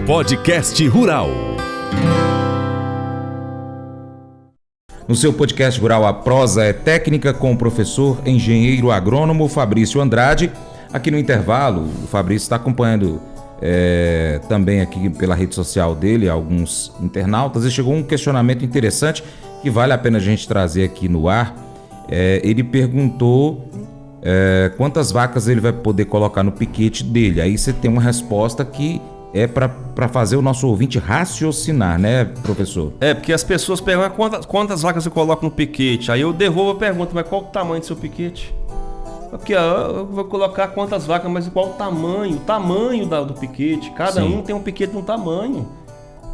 Podcast Rural. No seu podcast rural, a prosa é técnica com o professor engenheiro agrônomo Fabrício Andrade. Aqui no intervalo, o Fabrício está acompanhando também aqui pela rede social dele alguns internautas e chegou um questionamento interessante que vale a pena a gente trazer aqui no ar. Ele perguntou quantas vacas ele vai poder colocar no piquete dele. Aí você tem uma resposta que é para fazer o nosso ouvinte raciocinar, né, professor? Porque as pessoas perguntam quantas vacas você coloca no piquete. Aí eu devolvo a pergunta, mas qual o tamanho do seu piquete? Porque eu vou colocar quantas vacas, mas qual o tamanho? O tamanho do piquete. Cada um tem um piquete de um tamanho.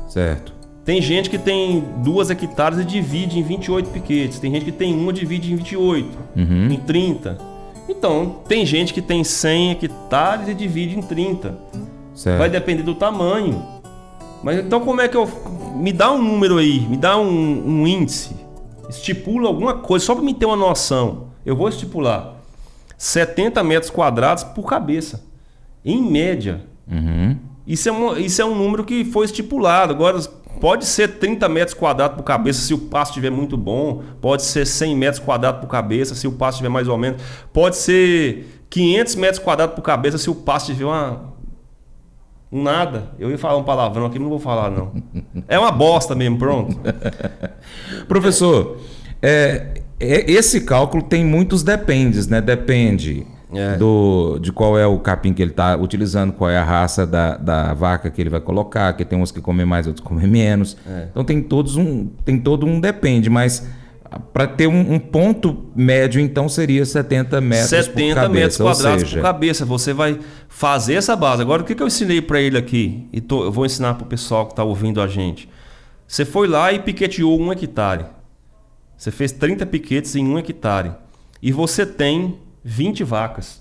Certo. Tem gente que tem 2 hectares e divide em 28 piquetes. Tem gente que tem uma e divide em 28, em 30. Então, tem gente que tem 100 hectares e divide em 30. Certo. Vai depender do tamanho. Mas então como é que eu... Me dá um número aí, me dá um índice. Estipula alguma coisa, só para me ter uma noção. Eu vou estipular 70 metros quadrados por cabeça. Em média. Isso é um número que foi estipulado. Agora, pode ser 30 metros quadrados por cabeça se o pasto estiver muito bom. Pode ser 100 metros quadrados por cabeça se o pasto estiver mais ou menos. Pode ser 500 metros quadrados por cabeça se o pasto estiver nada. Eu ia falar um palavrão aqui, mas não vou falar não. É uma bosta mesmo, pronto. Professor, esse cálculo tem muitos dependes, né? Depende de qual é o capim que ele está utilizando, qual é a raça da vaca que ele vai colocar, que tem uns que comem mais, outros que comem menos. Então tem todo um depende, mas para ter um ponto médio, então, seria 70 metros por cabeça. 70 metros quadrados por cabeça. Você vai fazer essa base. Agora, o que eu ensinei para ele aqui? Eu vou ensinar para o pessoal que está ouvindo a gente. Você foi lá e piqueteou 1 hectare. Você fez 30 piquetes em 1 hectare. E você tem 20 vacas.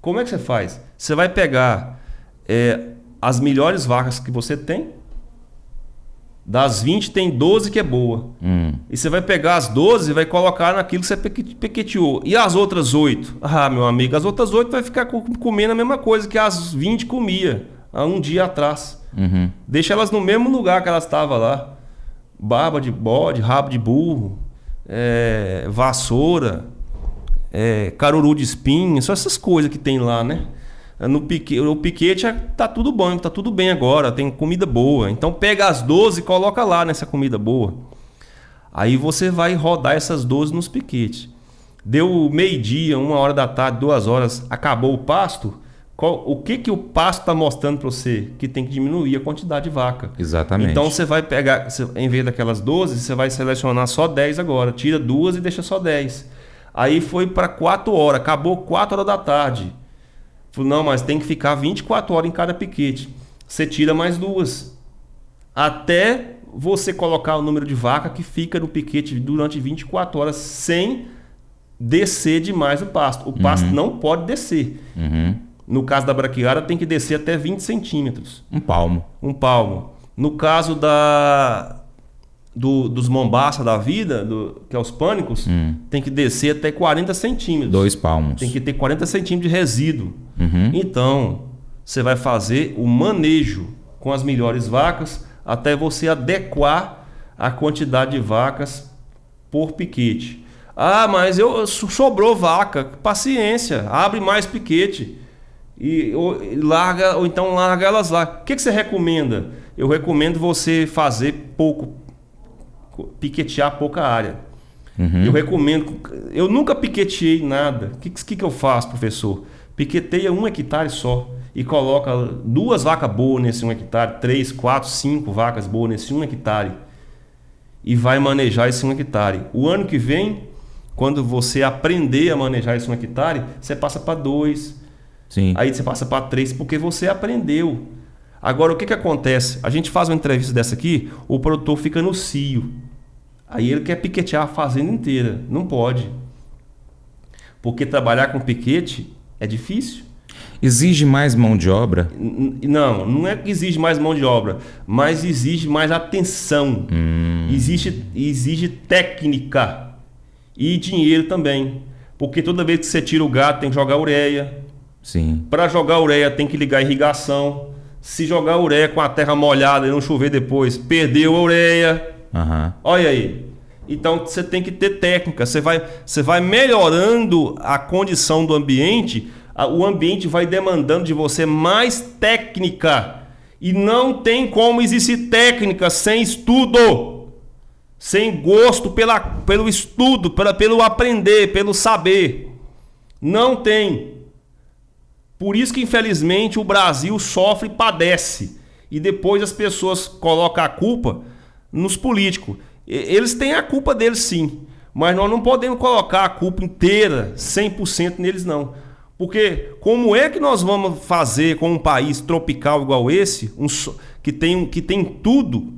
Como é que você faz? Você vai pegar as melhores vacas que você tem. Das 20 tem 12 que é boa. E você vai pegar as 12 e vai colocar naquilo que você piqueteou. E as outras 8? Ah, meu amigo, as outras 8 vai ficar comendo a mesma coisa que as 20 comia há um dia atrás. Deixa elas no mesmo lugar que elas estavam lá. Barba de bode, rabo de burro, vassoura, caruru de espinho, só essas coisas que tem lá, né? O piquete tá tudo bom, tá tudo bem agora, tem comida boa. Então pega as 12 e coloca lá nessa comida boa. Aí você vai rodar essas 12 nos piquetes. Deu meio-dia, 1 hora da tarde, 2 horas, acabou o pasto. O que o pasto está mostrando para você? Que tem que diminuir a quantidade de vaca. Exatamente. Então você vai pegar, em vez daquelas 12, você vai selecionar só 10 agora. Tira 2 e deixa só 10. Aí foi para 4 horas, acabou 4 horas da tarde. Falei, não, mas tem que ficar 24 horas em cada piquete. Você tira mais 2. Até você colocar o número de vaca que fica no piquete durante 24 horas sem descer demais o pasto. O pasto não pode descer. No caso da braquiária tem que descer até 20 centímetros. Um palmo. No caso dos mombaça da vida, que é os pânicos, tem que descer até 40 centímetros. 2 palmos. Tem que ter 40 centímetros de resíduo. Então, você vai fazer o manejo com as melhores vacas até você adequar a quantidade de vacas por piquete. Ah, mas sobrou vaca. Paciência, abre mais piquete. Ou então larga elas lá. O que você recomenda? Eu recomendo você fazer piquetear pouca área. Eu recomendo. Eu nunca piqueteei nada. O que eu faço, professor? Piqueteia 1 hectare só e coloca 2 vacas boas nesse 1 hectare, 3, 4, 5 vacas boas nesse 1 hectare e vai manejar esse 1 hectare. O ano que vem, quando você aprender a manejar esse 1 hectare, você passa para 2. Sim. Aí você passa para 3 porque você aprendeu. Agora, o que acontece? A gente faz uma entrevista dessa aqui, o produtor fica no cio. Aí ele quer piquetear a fazenda inteira. Não pode. Porque trabalhar com piquete é difícil. Exige mais mão de obra? Não é que exige mais mão de obra, mas exige mais atenção. Exige técnica e dinheiro também. Porque toda vez que você tira o gado, tem que jogar ureia. Sim. Para jogar ureia, tem que ligar a irrigação. Se jogar ureia com a terra molhada e não chover depois, perdeu a ureia. Aham. Olha aí. Então você tem que ter técnica. Você vai melhorando a condição do ambiente. O ambiente vai demandando de você mais técnica. E não tem como existir técnica sem estudo. Sem gosto pelo estudo, pelo aprender, pelo saber. Não tem. Por isso que, infelizmente, o Brasil sofre e padece. E depois as pessoas colocam a culpa nos políticos. Eles têm a culpa deles, sim. Mas nós não podemos colocar a culpa inteira, 100% neles, não. Porque como é que nós vamos fazer com um país tropical igual esse, que tem tudo,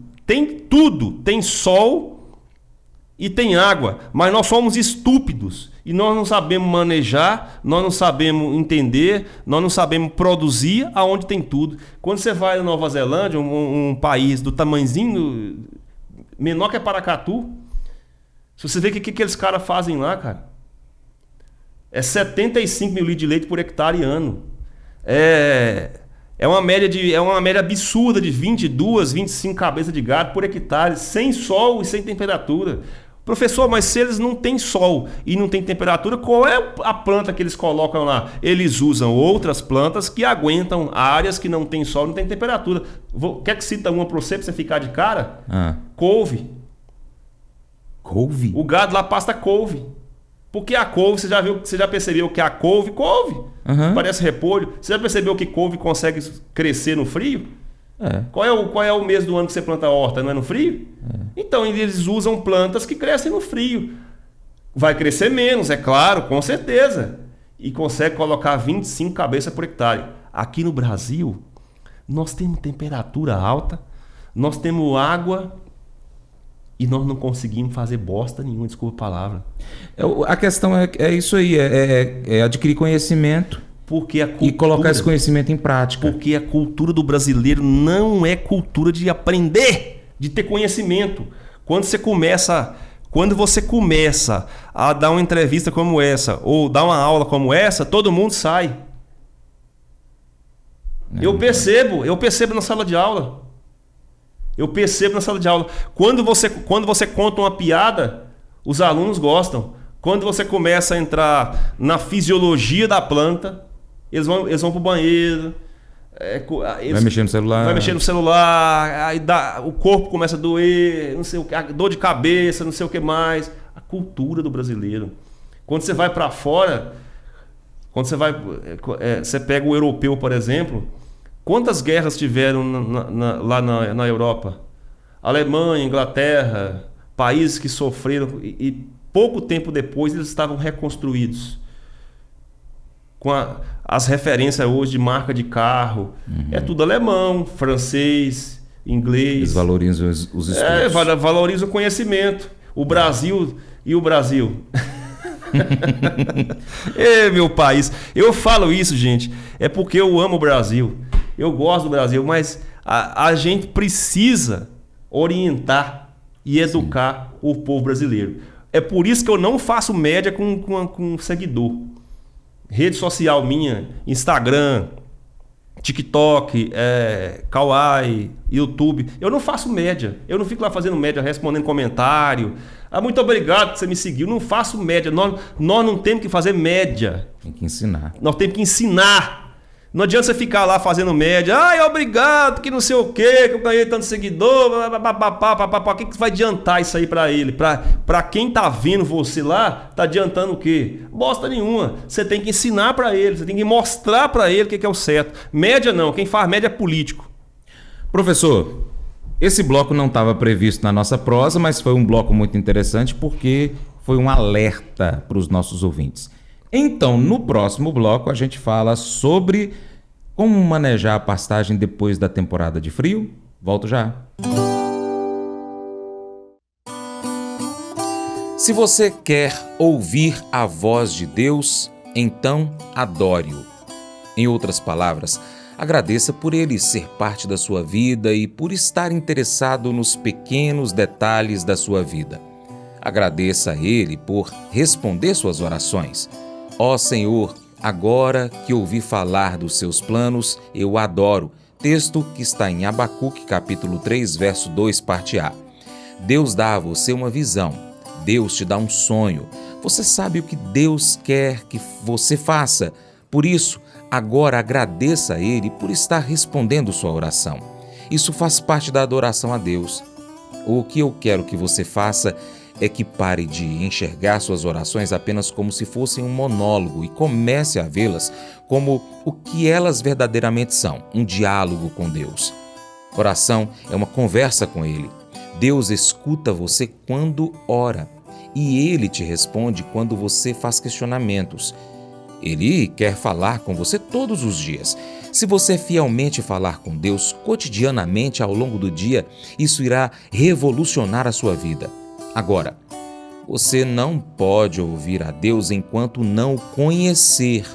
tem sol e tem água, mas nós somos estúpidos e nós não sabemos manejar, nós não sabemos entender, nós não sabemos produzir aonde tem tudo. Quando você vai na Nova Zelândia, um país do tamanhozinho menor que é Paracatu, se você vê o que aqueles caras fazem lá, cara, é 75 mil litros de leite por hectare ano. É uma média absurda de 22, 25 cabeças de gado por hectare, sem sol e sem temperatura. Professor, mas se eles não têm sol e não têm temperatura, qual é a planta que eles colocam lá? Eles usam outras plantas que aguentam áreas que não tem sol e não tem temperatura. Quer que cita uma para você ficar de cara? Couve. Couve? O gado lá pasta couve. Porque a couve, você já percebeu que a couve, parece repolho. Você já percebeu que couve consegue crescer no frio? Qual é o mês do ano que você planta a horta? Não é no frio? Então eles usam plantas que crescem no frio. Vai crescer menos, é claro, com certeza. E consegue colocar 25 cabeças por hectare. Aqui no Brasil, nós temos temperatura alta, nós temos água e nós não conseguimos fazer bosta nenhuma, desculpa a palavra. A questão é isso aí, é adquirir conhecimento e colocar esse conhecimento em prática. Porque a cultura do brasileiro não é cultura de aprender, de ter conhecimento. Quando você começa a dar uma entrevista como essa, ou dar uma aula como essa, todo mundo sai. Eu percebo na sala de aula. Quando você conta uma piada, os alunos gostam. Quando você começa a entrar na fisiologia da planta, eles vão pro banheiro. Vai mexer no celular. Aí o corpo começa a doer, não sei o que, dor de cabeça, não sei o que mais. A cultura do brasileiro. Quando você vai para fora, você pega o europeu, por exemplo. Quantas guerras tiveram lá na Europa? Alemanha, Inglaterra, países que sofreram e pouco tempo depois eles estavam reconstruídos. Com as referências hoje de marca de carro, é tudo alemão, francês, inglês. Eles valorizam os estudos. Valorizam o conhecimento. O Brasil. Meu país. Eu falo isso, gente, é porque eu amo o Brasil. Eu gosto do Brasil, mas a gente precisa orientar e educar o povo brasileiro. É por isso que eu não faço média com seguidor. Rede social minha, Instagram, TikTok, Kawaii, YouTube. Eu não faço média. Eu não fico lá fazendo média, respondendo comentário. Muito obrigado que você me seguiu. Não faço média. Nós não temos que fazer média. Tem que ensinar. Nós temos que ensinar. Não adianta você ficar lá fazendo média. Obrigado, que não sei o quê, que eu ganhei tanto seguidor. O que vai adiantar isso aí pra ele? Pra quem tá vendo você lá, tá adiantando o quê? Bosta nenhuma. Você tem que ensinar pra ele, você tem que mostrar pra ele o que é o certo. Média não, quem faz média é político. Professor, esse bloco não estava previsto na nossa prosa, mas foi um bloco muito interessante porque foi um alerta para os nossos ouvintes. Então, no próximo bloco, a gente fala sobre como manejar a pastagem depois da temporada de frio. Volto já. Se você quer ouvir a voz de Deus, então adore-o. Em outras palavras, agradeça por ele ser parte da sua vida e por estar interessado nos pequenos detalhes da sua vida. Agradeça a ele por responder suas orações. Ó Senhor, agora que ouvi falar dos seus planos, eu adoro. texto que está em Abacuque, capítulo 3, verso 2, parte A. Deus dá a você uma visão. Deus te dá um sonho. Você sabe o que Deus quer que você faça. Por isso, agora agradeça a Ele por estar respondendo sua oração. Isso faz parte da adoração a Deus. O que eu quero que você faça é que pare de enxergar suas orações apenas como se fossem um monólogo e comece a vê-las como o que elas verdadeiramente são, um diálogo com Deus. Oração é uma conversa com Ele. Deus escuta você quando ora e Ele te responde quando você faz questionamentos. Ele quer falar com você todos os dias. Se você fielmente falar com Deus cotidianamente ao longo do dia, isso irá revolucionar a sua vida. Agora, você não pode ouvir a Deus enquanto não o conhecer.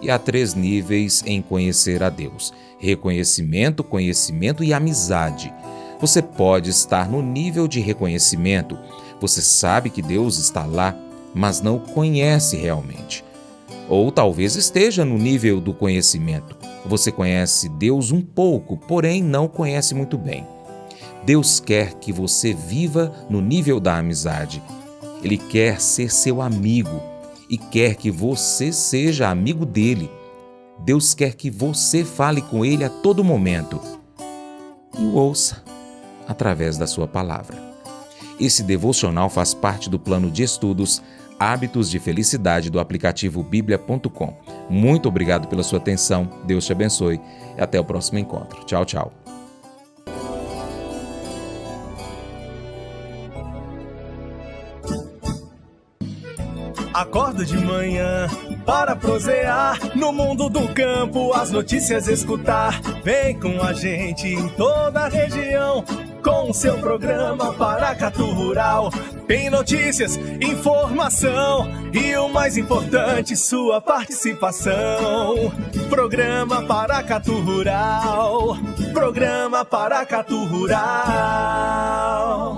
E há 3 níveis em conhecer a Deus: reconhecimento, conhecimento e amizade. Você pode estar no nível de reconhecimento. Você sabe que Deus está lá, mas não o conhece realmente. Ou talvez esteja no nível do conhecimento. Você conhece Deus um pouco, porém não o conhece muito bem. Deus quer que você viva no nível da amizade. Ele quer ser seu amigo e quer que você seja amigo dele. Deus quer que você fale com ele a todo momento e o ouça através da sua palavra. Esse devocional faz parte do plano de estudos Hábitos de Felicidade do aplicativo bíblia.com. Muito obrigado pela sua atenção, Deus te abençoe e até o próximo encontro. Tchau, tchau. Acordo de manhã para prosear no mundo do campo, as notícias escutar. Vem com a gente em toda a região com o seu programa Paracatu Rural. Tem notícias, informação e o mais importante, sua participação. Programa Paracatu Rural. Programa Paracatu Rural.